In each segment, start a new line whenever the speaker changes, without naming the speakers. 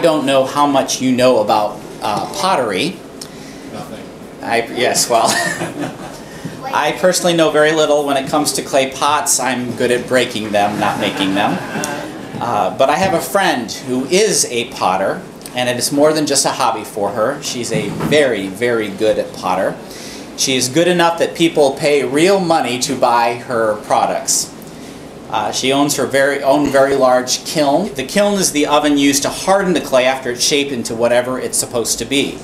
don't know how much you know about pottery.
Nothing.
Yes, well, I personally know very little when it comes to clay pots. I'm good at breaking them, not making them. But I have a friend who is a potter, and it is more than just a hobby for her. She's a very, very good potter. She is good enough that people pay real money to buy her products. She owns her own very large kiln. The kiln is the oven used to harden the clay after it's shaped into whatever it's supposed to be.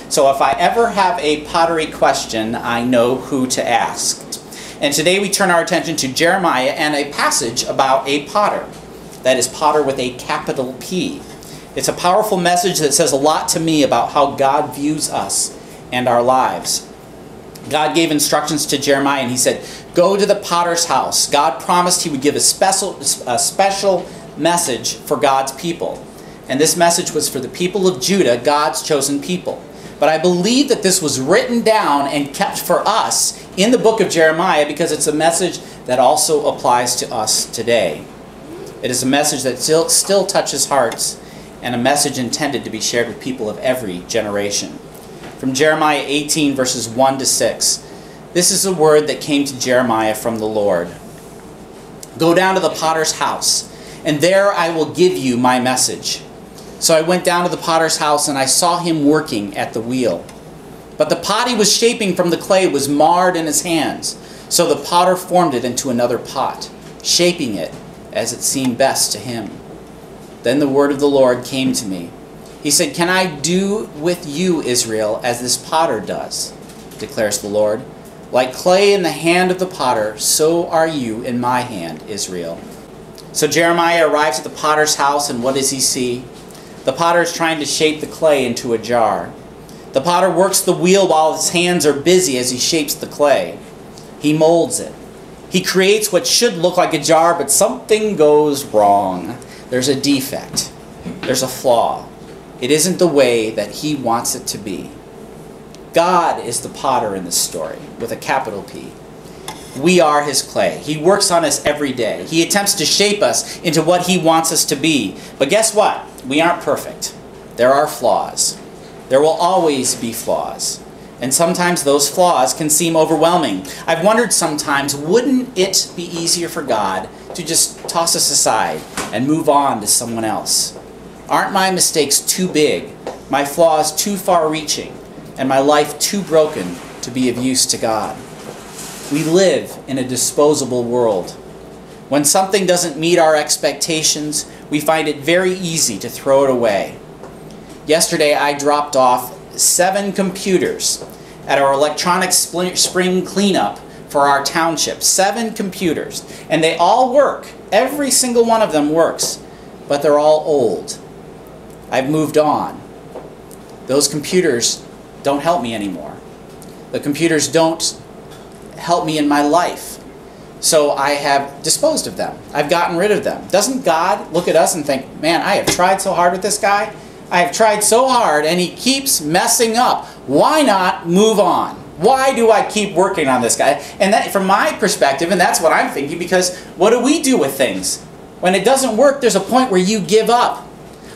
So if I ever have a pottery question, I know who to ask. And today we turn our attention to Jeremiah and a passage about a potter. That is potter with a capital P. It's a powerful message that says a lot to me about how God views us and our lives. God gave instructions to Jeremiah and he said, go to the potter's house. God promised he would give a special message for God's people. And this message was for the people of Judah, God's chosen people. But I believe that this was written down and kept for us in the book of Jeremiah because it's a message that also applies to us today. It is a message that still touches hearts and a message intended to be shared with people of every generation. From Jeremiah 18 verses 1 to 6. This is a word that came to Jeremiah from the Lord. Go down to the potter's house, and there I will give you my message. So I went down to the potter's house, and I saw him working at the wheel. But the pot he was shaping from the clay was marred in his hands. So the potter formed it into another pot, shaping it as it seemed best to him. Then the word of the Lord came to me. He said, can I do with you, Israel, as this potter does, declares the Lord. Like clay in the hand of the potter, so are you in my hand, Israel. So Jeremiah arrives at the potter's house, and what does he see? The potter is trying to shape the clay into a jar. The potter works the wheel while his hands are busy as he shapes the clay. He molds it. He creates what should look like a jar, but something goes wrong. There's a defect. There's a flaw. It isn't the way that he wants it to be. God is the potter in this story, with a capital P. We are his clay. He works on us every day. He attempts to shape us into what he wants us to be. But guess what? We aren't perfect. There are flaws. There will always be flaws. And sometimes those flaws can seem overwhelming. I've wondered sometimes, wouldn't it be easier for God to just toss us aside and move on to someone else? Aren't my mistakes too big, my flaws too far-reaching, and my life too broken to be of use to God? We live in a disposable world. When something doesn't meet our expectations, we find it very easy to throw it away. Yesterday I dropped off 7 computers at our electronic spring cleanup for our township. 7 computers. And they all work. Every single one of them works. But they're all old. I've moved on. Those computers don't help me anymore. The computers don't help me in my life. So I have disposed of them. I've gotten rid of them. Doesn't God look at us and think, man, I have tried so hard with this guy. I have tried so hard and he keeps messing up. Why not move on? Why do I keep working on this guy? And that, from my perspective, and that's what I'm thinking, because what do we do with things? When it doesn't work, there's a point where you give up.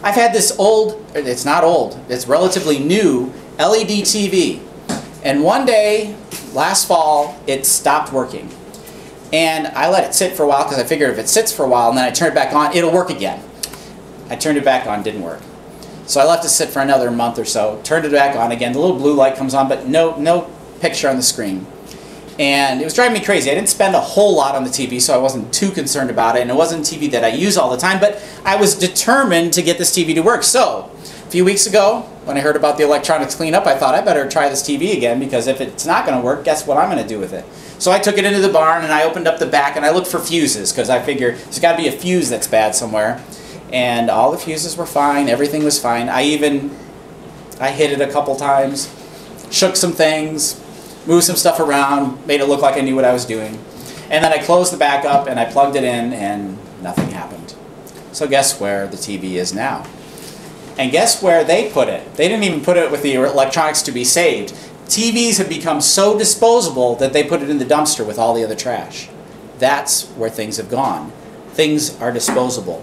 I've had this old, it's not old, it's relatively new LED TV. And one day, last fall, it stopped working. And I let it sit for a while because I figured if it sits for a while and then I turn it back on, it'll work again. I turned it back on, didn't work. So I left it sit for another month or so, turned it back on again. The little blue light comes on, but no picture on the screen. And it was driving me crazy. I didn't spend a whole lot on the TV, so I wasn't too concerned about it. And it wasn't a TV that I use all the time, but I was determined to get this TV to work. So a few weeks ago, when I heard about the electronics cleanup, I thought I better try this TV again, because if it's not going to work, guess what I'm going to do with it? So I took it into the barn and I opened up the back and I looked for fuses, because I figured there's got to be a fuse that's bad somewhere. And all the fuses were fine, everything was fine. I hit it a couple times, shook some things, moved some stuff around, made it look like I knew what I was doing. And then I closed the back up and I plugged it in and nothing happened. So guess where the TV is now? And guess where they put it? They didn't even put it with the electronics to be saved. TVs have become so disposable that they put it in the dumpster with all the other trash. That's where things have gone. Things are disposable.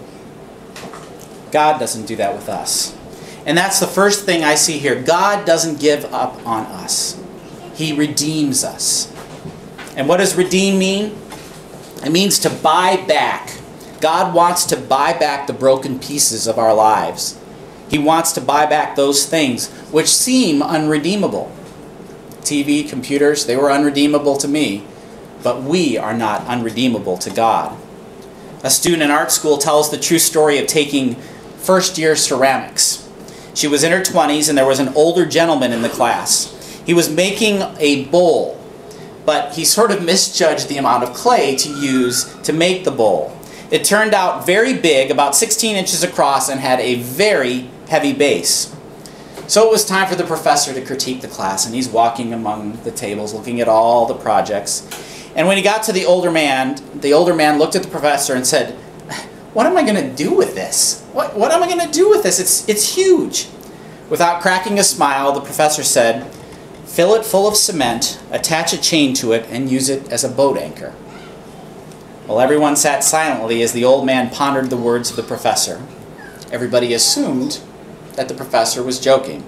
God doesn't do that with us. And that's the first thing I see here. God doesn't give up on us. He redeems us. And what does redeem mean? It means to buy back. God wants to buy back the broken pieces of our lives. He wants to buy back those things which seem unredeemable. TV, computers, they were unredeemable to me, but we are not unredeemable to God. A student in art school tells the true story of taking first-year ceramics. She was in her 20s and there was an older gentleman in the class. He was making a bowl, but he sort of misjudged the amount of clay to use to make the bowl. It turned out very big, about 16 inches across, and had a very heavy base. So it was time for the professor to critique the class, and he's walking among the tables looking at all the projects. And when he got to the older man looked at the professor and said, "What am I going to do with this? What am I going to do with this? It's huge." Without cracking a smile, the professor said, "Fill it full of cement, attach a chain to it, and use it as a boat anchor." Well, everyone sat silently as the old man pondered the words of the professor. Everybody assumed that the professor was joking.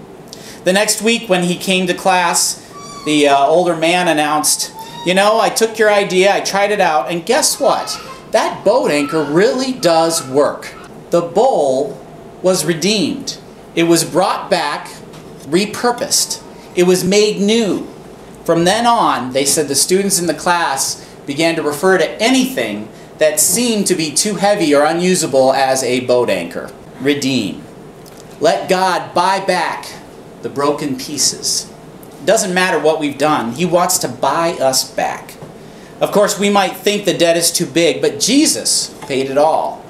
The next week when he came to class, the older man announced, "You know, I took your idea, I tried it out, and guess what? That boat anchor really does work." The bowl was redeemed. It was brought back, repurposed. It was made new. From then on, they said the students in the class began to refer to anything that seemed to be too heavy or unusable as a boat anchor. Redeem. Let God buy back the broken pieces. It doesn't matter what we've done. He wants to buy us back. Of course, we might think the debt is too big, but Jesus paid it all.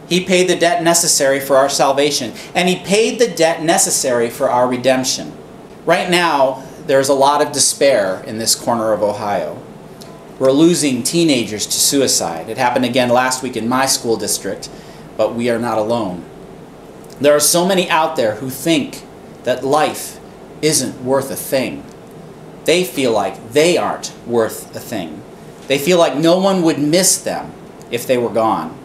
He paid the debt necessary for our salvation, and He paid the debt necessary for our redemption. Right now, there's a lot of despair in this corner of Ohio. We're losing teenagers to suicide. It happened again last week in my school district, but we are not alone. There are so many out there who think that life isn't worth a thing. They feel like they aren't worth a thing. They feel like no one would miss them if they were gone.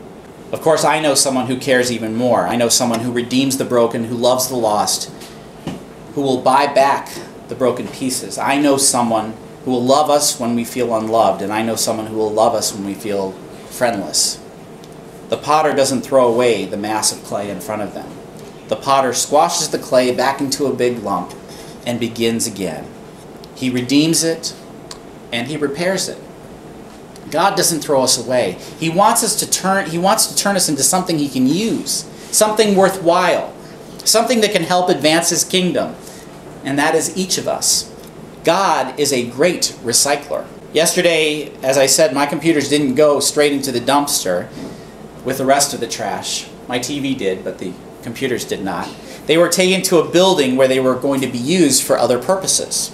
Of course, I know someone who cares even more. I know someone who redeems the broken, who loves the lost, who will buy back the broken pieces. I know someone who will love us when we feel unloved, and I know someone who will love us when we feel friendless. The potter doesn't throw away the mass of clay in front of them. The potter squashes the clay back into a big lump and begins again. He redeems it and He repairs it. God doesn't throw us away. He wants to turn us into something He can use, something worthwhile, something that can help advance His kingdom, and that is each of us. God is a great recycler. Yesterday, as I said, my computers didn't go straight into the dumpster with the rest of the trash. My TV did, but the computers did not. They were taken to a building where they were going to be used for other purposes.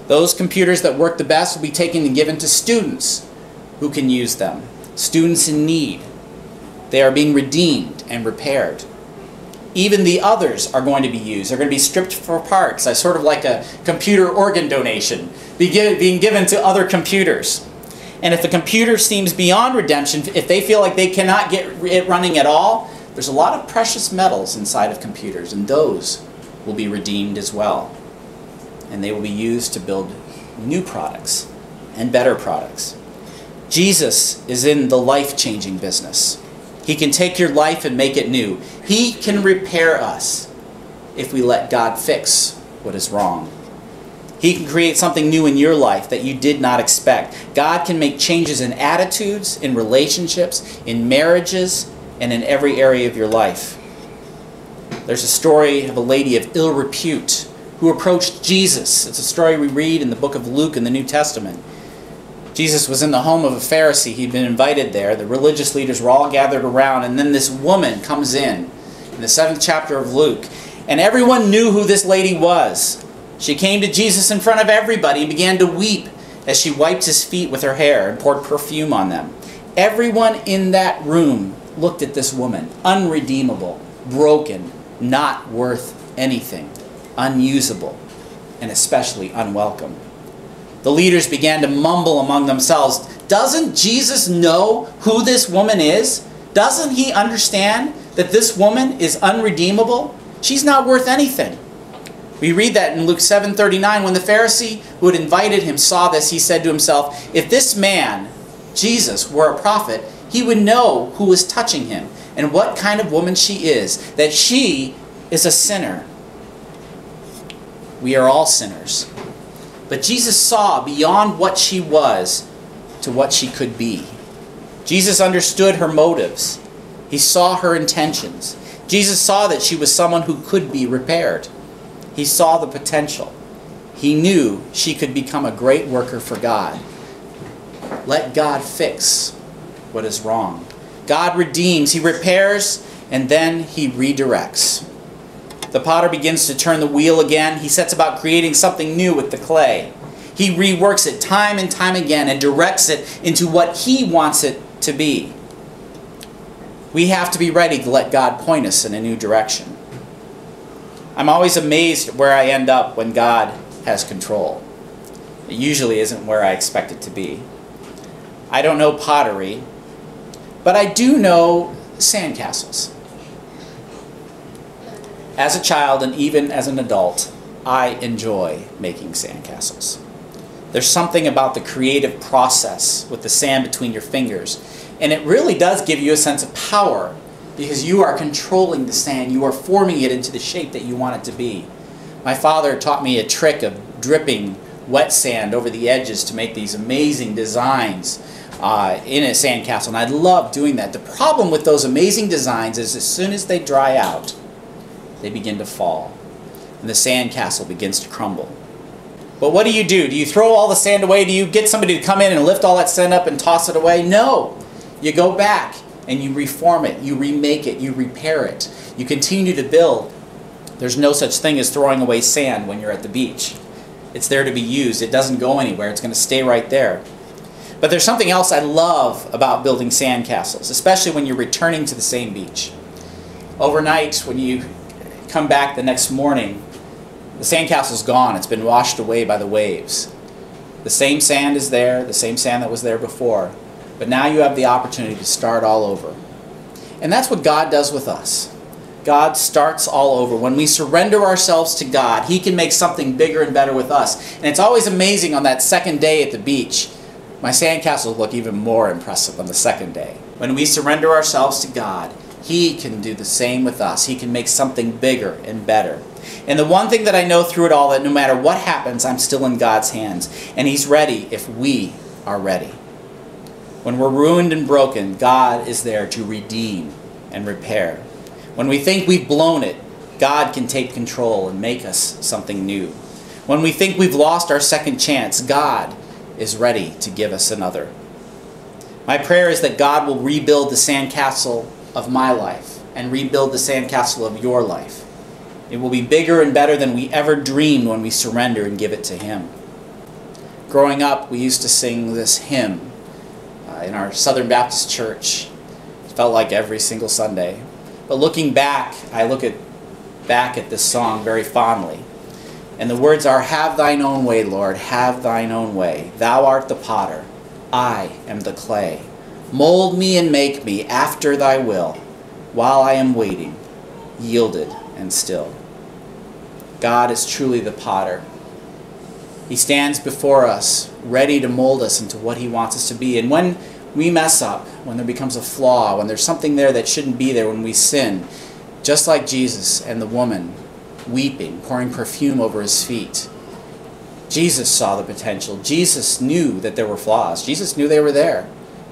Those computers that work the best will be taken and given to students who can use them. Students in need. They are being redeemed and repaired. Even the others are going to be used. They're going to be stripped for parts. It's sort of like a computer organ donation being given to other computers. And if the computer seems beyond redemption, if they feel like they cannot get it running at all, there's a lot of precious metals inside of computers, and those will be redeemed as well. And they will be used to build new products and better products. Jesus is in the life-changing business. He can take your life and make it new. He can repair us if we let God fix what is wrong. He can create something new in your life that you did not expect. God can make changes in attitudes, in relationships, in marriages, and in every area of your life. There's a story of a lady of ill repute who approached Jesus. It's a story we read in the book of Luke in the New Testament. Jesus was in the home of a Pharisee. He'd been invited there. The religious leaders were all gathered around, and then this woman comes in the 7th chapter of Luke. And everyone knew who this lady was. She came to Jesus in front of everybody and began to weep as she wiped His feet with her hair and poured perfume on them. Everyone in that room looked at this woman, unredeemable, broken, not worth anything, unusable, and especially unwelcome. The leaders began to mumble among themselves, "Doesn't Jesus know who this woman is? Doesn't He understand that this woman is unredeemable? she's not worth anything. We read that in Luke 7:39. When the Pharisee who had invited him saw this, he said to himself, if this man, Jesus, were a prophet, he would know who was touching him and what kind of woman she is, that she is a sinner. We are all sinners. But Jesus saw beyond what she was to what she could be. Jesus understood her motives. He saw her intentions. Jesus saw that she was someone who could be repaired. He saw the potential. He knew she could become a great worker for God. Let God fix what is wrong. God redeems, He repairs, and then He redirects. The potter begins to turn the wheel again. He sets about creating something new with the clay. He reworks it time and time again and directs it into what He wants it to be. We have to be ready to let God point us in a new direction. I'm always amazed at where I end up when God has control. It usually isn't where I expect it to be. I don't know pottery, but I do know sandcastles. As a child and even as an adult, I enjoy making sandcastles. There's something about the creative process with the sand between your fingers, and it really does give you a sense of power because you are controlling the sand. You are forming it into the shape that you want it to be. My father taught me a trick of dripping wet sand over the edges to make these amazing designs in a sandcastle, and I love doing that. The problem with those amazing designs is as soon as they dry out, they begin to fall, and the sandcastle begins to crumble. But what do? Do you throw all the sand away? Do you get somebody to come in and lift all that sand up and toss it away? No. You go back and you reform it, you remake it, you repair it. You continue to build. There's no such thing as throwing away sand when you're at the beach. It's there to be used. It doesn't go anywhere. It's going to stay right there. But there's something else I love about building sandcastles, especially when you're returning to the same beach. Overnight, when you come back the next morning, the sandcastle's gone. It's been washed away by the waves. The same sand is there, the same sand that was there before. But now you have the opportunity to start all over. And that's what God does with us. God starts all over. When we surrender ourselves to God, He can make something bigger and better with us. And it's always amazing on that second day at the beach. My sandcastles look even more impressive on the second day. When we surrender ourselves to God, He can do the same with us. He can make something bigger and better. And the one thing that I know through it all, that no matter what happens, I'm still in God's hands. And He's ready if we are ready. When we're ruined and broken, God is there to redeem and repair. When we think we've blown it, God can take control and make us something new. When we think we've lost our second chance, God is ready to give us another. My prayer is that God will rebuild the sandcastle of my life and rebuild the sandcastle of your life. It will be bigger and better than we ever dreamed when we surrender and give it to Him. Growing up, we used to sing this hymn in our Southern Baptist church. It felt like every single Sunday. But looking back, I look back at this song very fondly. And the words are, have thine own way, Lord, have thine own way. Thou art the potter, I am the clay. Mold me and make me after thy will, while I am waiting, yielded and still. God is truly the potter. He stands before us, ready to mold us into what He wants us to be. And when we mess up, when there becomes a flaw, when there's something there that shouldn't be there, when we sin, just like Jesus and the woman weeping, pouring perfume over His feet, Jesus saw the potential. Jesus knew that there were flaws. Jesus knew they were there.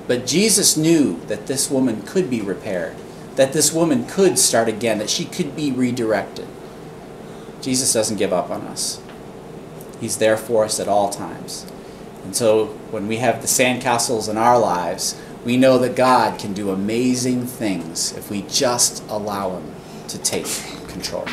But Jesus knew that this woman could be repaired, that this woman could start again, that she could be redirected. Jesus doesn't give up on us. He's there for us at all times. And so when we have the sandcastles in our lives, we know that God can do amazing things if we just allow Him to take control.